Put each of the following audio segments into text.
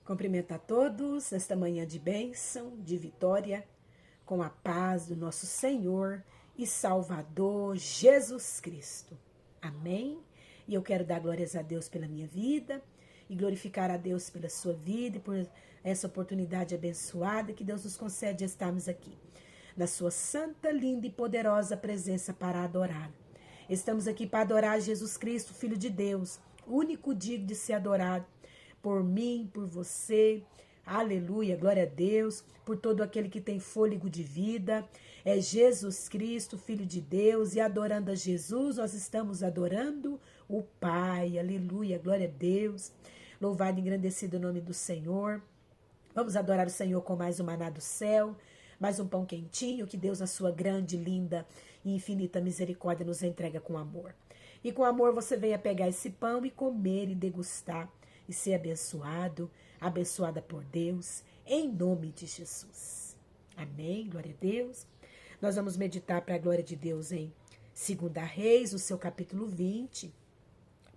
Cumprimento a todos esta manhã de bênção, de vitória, com a paz do nosso Senhor e Salvador Jesus Cristo. Amém? E eu quero dar glórias a Deus pela minha vida e glorificar a Deus pela sua vida e por essa oportunidade abençoada que Deus nos concede de estarmos aqui, na sua santa, linda e poderosa presença para adorar. Estamos aqui para adorar Jesus Cristo, Filho de Deus, único digno de ser adorado, por mim, por você, aleluia, glória a Deus, por todo aquele que tem fôlego de vida, é Jesus Cristo, Filho de Deus, e adorando a Jesus, nós estamos adorando o Pai, aleluia, glória a Deus, louvado e engrandecido o nome do Senhor. Vamos adorar o Senhor com mais um maná do céu, mais um pão quentinho que Deus, na sua grande, linda e infinita misericórdia, nos entrega com amor. E com amor você venha pegar esse pão e comer e degustar, e ser abençoado, abençoada por Deus, em nome de Jesus. Amém, glória a Deus. Nós vamos meditar para a glória de Deus em 2 Reis, o seu capítulo 20.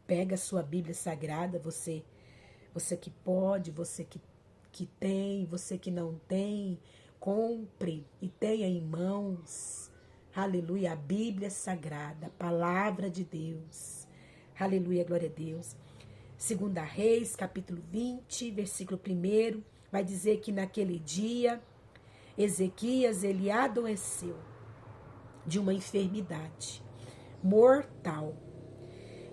Pega a sua Bíblia Sagrada, você que pode, você que tem, você que não tem, compre e tenha em mãos, aleluia, a Bíblia Sagrada, a palavra de Deus. Aleluia, glória a Deus. 2 Reis, capítulo 20, versículo 1, vai dizer que naquele dia, Ezequias, ele adoeceu de uma enfermidade mortal.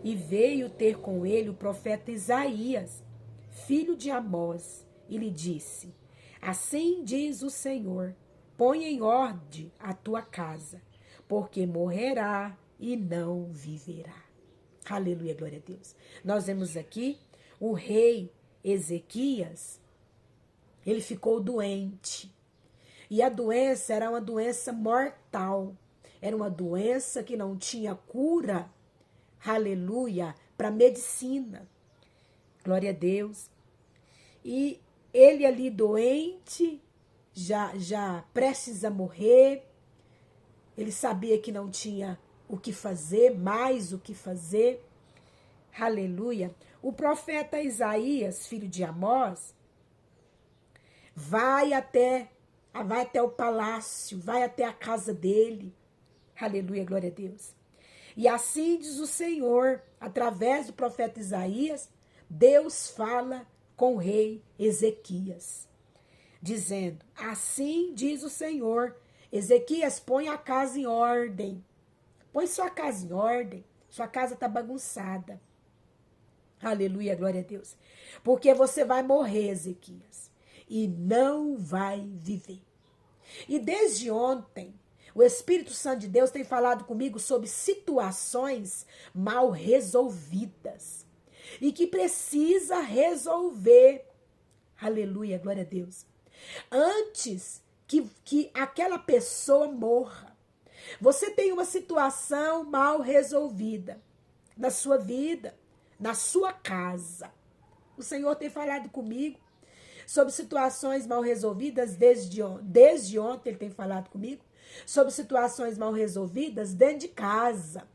E veio ter com ele o profeta Isaías, filho de Amós, e lhe disse: assim diz o Senhor, põe em ordem a tua casa, porque morrerá e não viverá. Aleluia, glória a Deus. Nós vemos aqui o rei Ezequias, ele ficou doente. E a doença era uma doença mortal. Era uma doença que não tinha cura, aleluia, para medicina. Glória a Deus. E ele ali doente, já prestes a morrer, ele sabia que não tinha o que fazer, mais o que fazer, aleluia. O profeta Isaías, filho de Amós, vai até o palácio, vai até a casa dele, aleluia, glória a Deus. E assim diz o Senhor, através do profeta Isaías, Deus fala com o rei Ezequias, dizendo: assim diz o Senhor, Ezequias, põe a casa em ordem. Põe sua casa em ordem, sua casa está bagunçada. Aleluia, glória a Deus. Porque você vai morrer, Ezequias, e não vai viver. E desde ontem, o Espírito Santo de Deus tem falado comigo sobre situações mal resolvidas e que precisa resolver. Aleluia, glória a Deus. Antes que aquela pessoa morra. Você tem uma situação mal resolvida na sua vida, na sua casa. O Senhor tem falado comigo sobre situações mal resolvidas desde ontem, Ele tem falado comigo sobre situações mal resolvidas dentro de casa,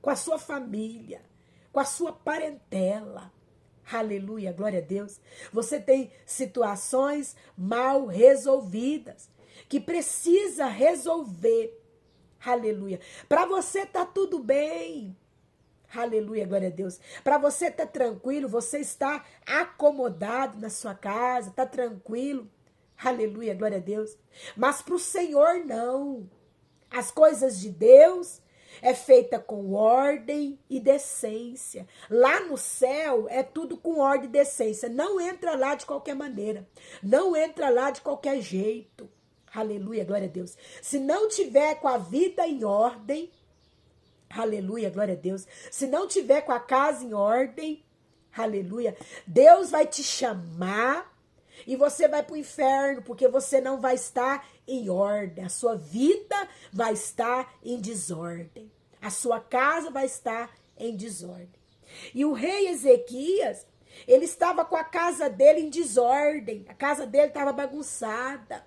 com a sua família, com a sua parentela. Aleluia, glória a Deus. Você tem situações mal resolvidas que precisa resolver. Aleluia. Para você tá tudo bem. Aleluia, glória a Deus. Para você tá tranquilo, você está acomodado na sua casa, tá tranquilo. Aleluia, glória a Deus. Mas para o Senhor não. As coisas de Deus é feita com ordem e decência. Lá no céu é tudo com ordem e decência. Não entra lá de qualquer maneira. Não entra lá de qualquer jeito. Aleluia, glória a Deus. Se não tiver com a vida em ordem, aleluia, glória a Deus. Se não tiver com a casa em ordem, aleluia, Deus vai te chamar e você vai para o inferno, porque você não vai estar em ordem. A sua vida vai estar em desordem. A sua casa vai estar em desordem. E o rei Ezequias, ele estava com a casa dele em desordem. A casa dele estava bagunçada.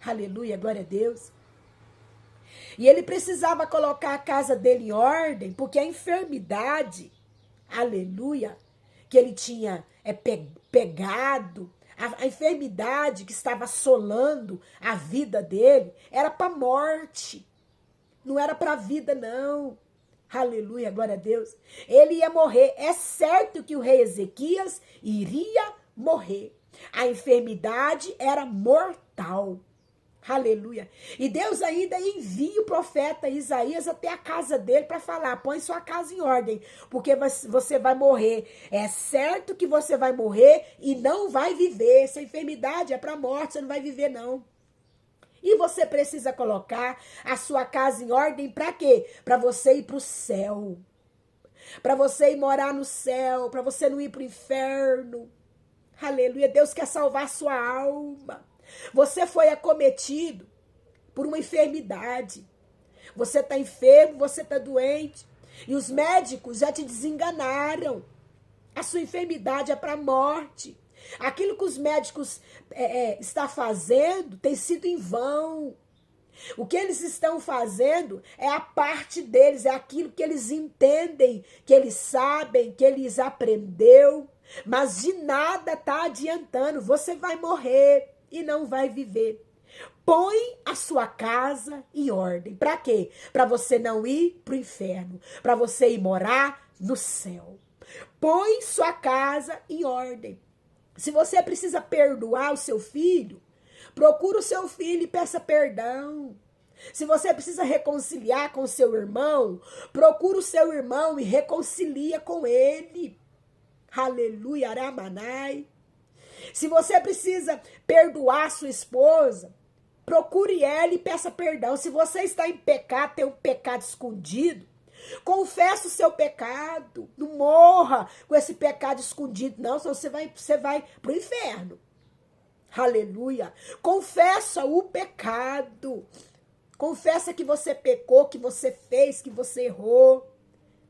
Aleluia, glória a Deus. E ele precisava colocar a casa dele em ordem, porque a enfermidade, aleluia, que ele tinha pegado, a enfermidade que estava assolando a vida dele, era para a morte. Não era para a vida, não. Aleluia, glória a Deus. Ele ia morrer. É certo que o rei Ezequias iria morrer. A enfermidade era mortal. Aleluia. E Deus ainda envia o profeta Isaías até a casa dele para falar: põe sua casa em ordem, porque você vai morrer. É certo que você vai morrer e não vai viver. Essa enfermidade é para a morte, você não vai viver, não. E você precisa colocar a sua casa em ordem para quê? Para você ir para o céu. Para você ir morar no céu, para você não ir para o inferno. Aleluia. Deus quer salvar a sua alma. Você foi acometido por uma enfermidade. Você está enfermo, você está doente. E os médicos já te desenganaram. A sua enfermidade é para a morte. Aquilo que os médicos estão fazendo tem sido em vão. O que eles estão fazendo é a parte deles, é aquilo que eles entendem, que eles sabem, que eles aprendeu. Mas de nada está adiantando. Você vai morrer e não vai viver. Põe a sua casa em ordem. Para quê? Para você não ir para o inferno. Para você ir morar no céu. Põe sua casa em ordem. Se você precisa perdoar o seu filho, procura o seu filho e peça perdão. Se você precisa reconciliar com o seu irmão, procura o seu irmão e reconcilia com ele. Aleluia, aramanai. Se você precisa perdoar sua esposa, procure ela e peça perdão. Se você está em pecado, tem um pecado escondido, confessa o seu pecado. Não morra com esse pecado escondido, não, senão você vai para o inferno. Aleluia. Confessa o pecado. Confessa que você pecou, que você fez, que você errou.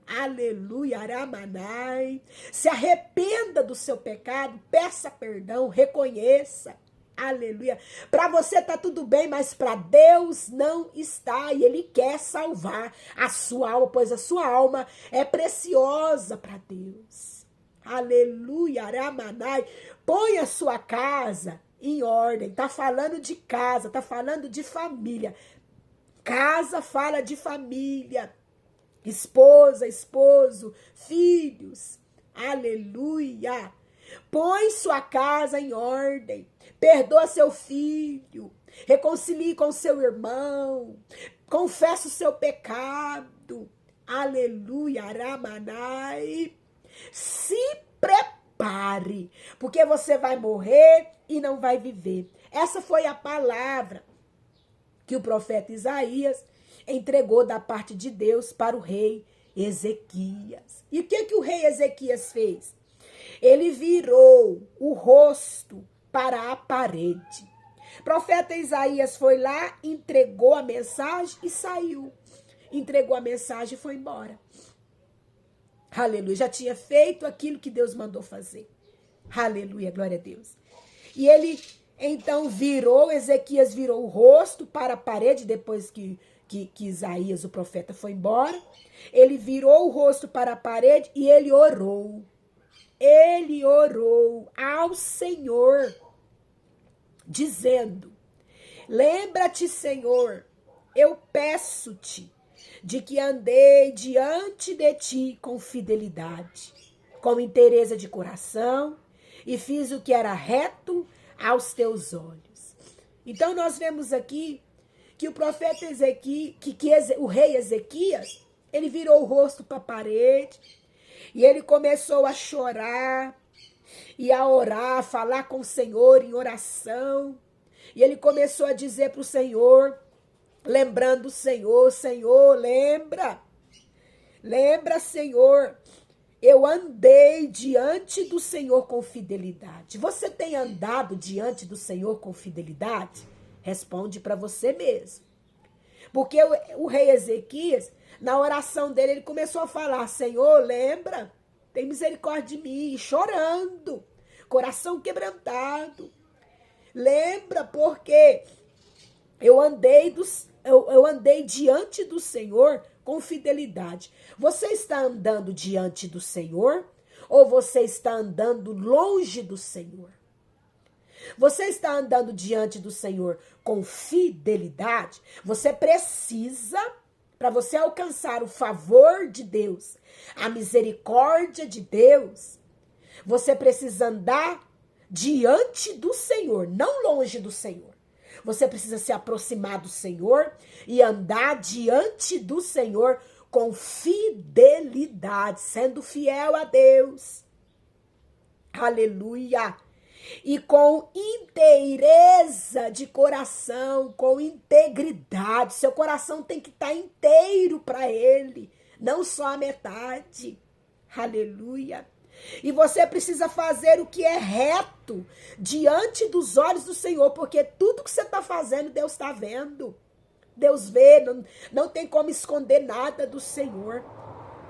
Aleluia, aramanai. Se arrependa do seu pecado, peça perdão, reconheça. Aleluia. Para você tá tudo bem, mas para Deus não está. E Ele quer salvar a sua alma, pois a sua alma é preciosa para Deus. Aleluia, aramanai. Põe a sua casa em ordem. Tá falando de casa, tá falando de família. Casa fala de família. Esposa, esposo, filhos. Aleluia. Põe sua casa em ordem. Perdoa seu filho. Reconcilie com seu irmão. Confessa o seu pecado. Aleluia, aramanai. Se prepare, porque você vai morrer e não vai viver. Essa foi a palavra que o profeta Isaías entregou da parte de Deus para o rei Ezequias. E o que o rei Ezequias fez? Ele virou o rosto para a parede. O profeta Isaías foi lá, entregou a mensagem e saiu. Entregou a mensagem e foi embora. Aleluia. Já tinha feito aquilo que Deus mandou fazer. Aleluia, glória a Deus. E ele então Ezequias virou o rosto para a parede depois que Isaías, o profeta, foi embora. Ele virou o rosto para a parede e ele orou. Ele orou ao Senhor, dizendo: lembra-te, Senhor, eu peço-te de que andei diante de ti com fidelidade, com inteireza de coração, e fiz o que era reto aos teus olhos. Então nós vemos aqui que o profeta Ezequias, o rei Ezequias, ele virou o rosto para a parede e ele começou a chorar e a orar, a falar com o Senhor em oração. E ele começou a dizer para o Senhor, lembrando o Senhor: Senhor, lembra, Senhor, eu andei diante do Senhor com fidelidade. Você tem andado diante do Senhor com fidelidade? Responde para você mesmo. Porque o rei Ezequias, na oração dele, ele começou a falar: Senhor, lembra, tem misericórdia de mim, chorando, coração quebrantado. Lembra, porque eu andei diante do Senhor com fidelidade. Você está andando diante do Senhor ou você está andando longe do Senhor? Você está andando diante do Senhor com fidelidade? Você precisa, para você alcançar o favor de Deus, a misericórdia de Deus, você precisa andar diante do Senhor, não longe do Senhor. Você precisa se aproximar do Senhor e andar diante do Senhor com fidelidade, sendo fiel a Deus. Aleluia! E com inteireza de coração, com integridade. Seu coração tem que estar inteiro para Ele, não só a metade. Aleluia! E você precisa fazer o que é reto diante dos olhos do Senhor, porque tudo que você está fazendo, Deus está vendo. Deus vê, não tem como esconder nada do Senhor.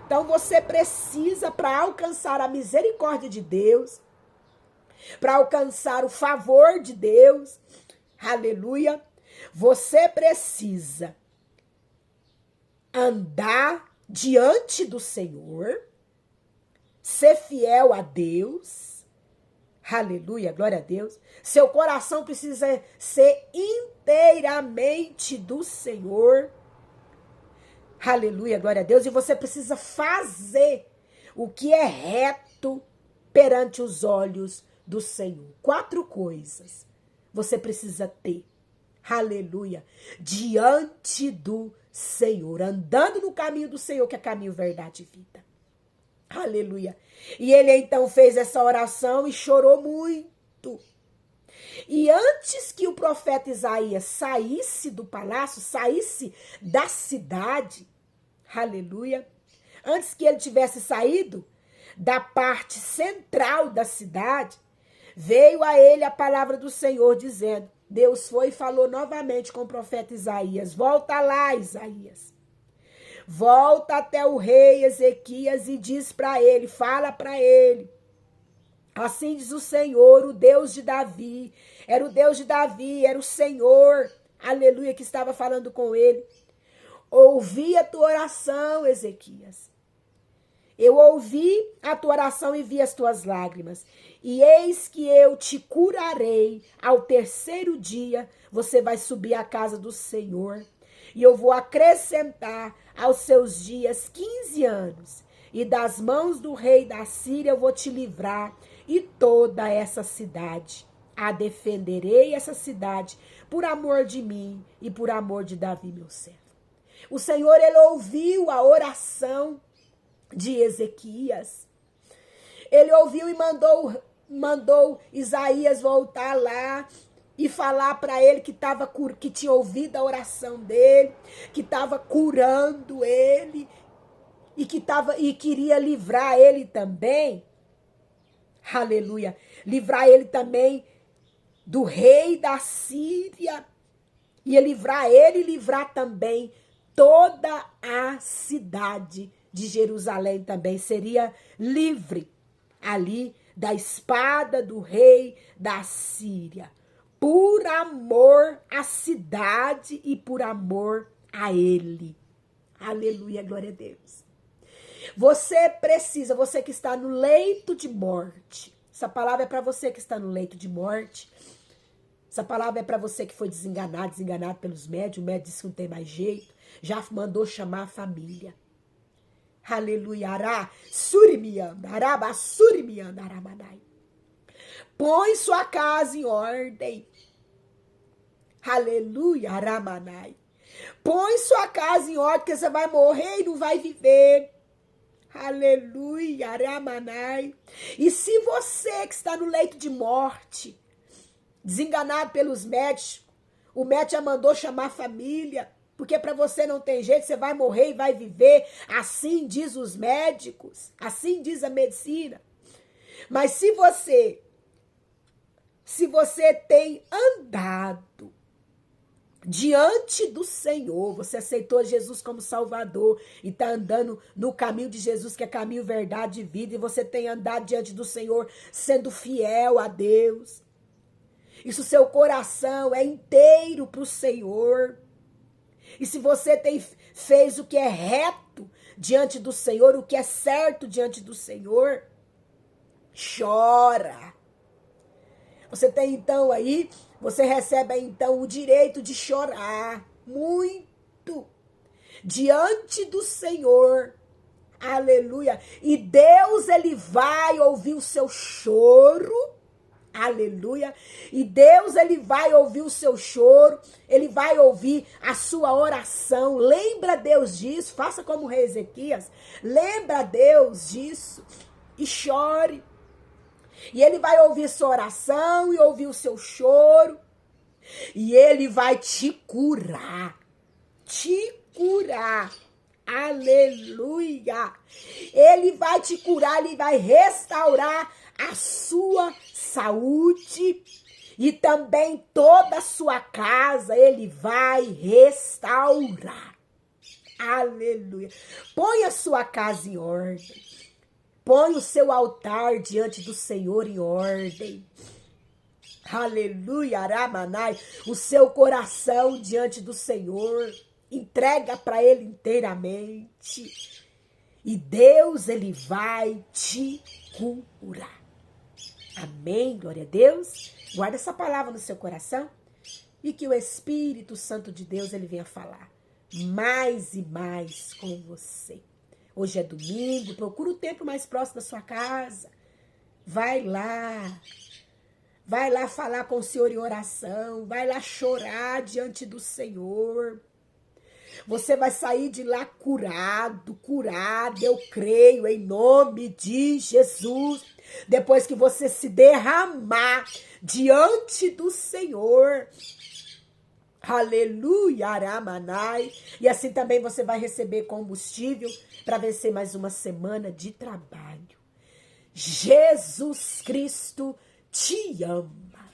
Então você precisa, para alcançar a misericórdia de Deus, para alcançar o favor de Deus, aleluia, você precisa andar diante do Senhor, ser fiel a Deus, aleluia, glória a Deus. Seu coração precisa ser inteiramente do Senhor, aleluia, glória a Deus. E você precisa fazer o que é reto perante os olhos do Senhor. 4 coisas você precisa ter, aleluia, diante do Senhor, andando no caminho do Senhor, que é caminho, verdade e vida. Aleluia. E ele então fez essa oração e chorou muito. E antes que o profeta Isaías saísse do palácio, saísse da cidade, aleluia, antes que ele tivesse saído da parte central da cidade, veio a ele a palavra do Senhor dizendo, Deus foi e falou novamente com o profeta Isaías, volta lá, Isaías. Volta até o rei Ezequias e diz para ele, fala para ele. Assim diz o Senhor, o Deus de Davi. Era o Deus de Davi, era o Senhor, aleluia, que estava falando com ele. Ouvi a tua oração, Ezequias. Eu ouvi a tua oração e vi as tuas lágrimas. E eis que eu te curarei. Ao 3º dia, você vai subir à casa do Senhor. E eu vou acrescentar aos seus dias 15 anos. E das mãos do rei da Síria eu vou te livrar. E toda essa cidade. A defenderei essa cidade por amor de mim e por amor de Davi, meu servo. O Senhor, ele ouviu a oração de Ezequias. Ele ouviu e mandou Isaías voltar lá e falar para ele que tinha ouvido a oração dele, que estava curando ele e queria livrar ele também. Aleluia. Livrar ele também do rei da Síria. Ia livrar ele e livrar também toda a cidade de Jerusalém também. Seria livre ali da espada do rei da Síria. Por amor à cidade e por amor a ele. Aleluia, glória a Deus. Você precisa, você que está no leito de morte. Essa palavra é para você que está no leito de morte. Essa palavra é para você que foi desenganado pelos médicos. O médico disse que não tem mais jeito. Já mandou chamar a família. Aleluia. Ará, surimianda, araba, surimianda, aramanai. Põe sua casa em ordem. Aleluia, aramanai. Põe sua casa em ordem, porque você vai morrer e não vai viver. Aleluia, aramanai. E se você que está no leito de morte, desenganado pelos médicos, o médico já mandou chamar a família, porque para você não tem jeito, você vai morrer e vai viver. Assim diz os médicos, assim diz a medicina. Mas se você tem andado diante do Senhor, você aceitou Jesus como Salvador e está andando no caminho de Jesus, que é caminho, verdade e vida, e você tem andado diante do Senhor sendo fiel a Deus. Isso, seu coração é inteiro para o Senhor. E se você fez o que é reto diante do Senhor, o que é certo diante do Senhor, chora. Você tem então aí, você recebe aí então o direito de chorar muito diante do Senhor. Aleluia. E Deus, ele vai ouvir o seu choro. Aleluia. E Deus, ele vai ouvir o seu choro. Ele vai ouvir a sua oração. Lembra Deus disso. Faça como o rei Ezequias. Lembra Deus disso. E chore. E ele vai ouvir sua oração e ouvir o seu choro. E ele vai te curar. Te curar. Aleluia! Ele vai te curar, ele vai restaurar a sua saúde e também toda a sua casa, ele vai restaurar. Aleluia! Põe a sua casa em ordem. Põe o seu altar diante do Senhor em ordem. Aleluia, Aramanai, o seu coração diante do Senhor. Entrega para ele inteiramente. E Deus, ele vai te curar. Amém, glória a Deus. Guarda essa palavra no seu coração. E que o Espírito Santo de Deus, ele venha falar mais e mais com você. Hoje é domingo, procura o tempo mais próximo da sua casa. Vai lá falar com o Senhor em oração. Vai lá chorar diante do Senhor. Você vai sair de lá curado, eu creio, em nome de Jesus. Depois que você se derramar diante do Senhor. Aleluia, Aramanai. E assim também você vai receber combustível para vencer mais uma semana de trabalho. Jesus Cristo te ama.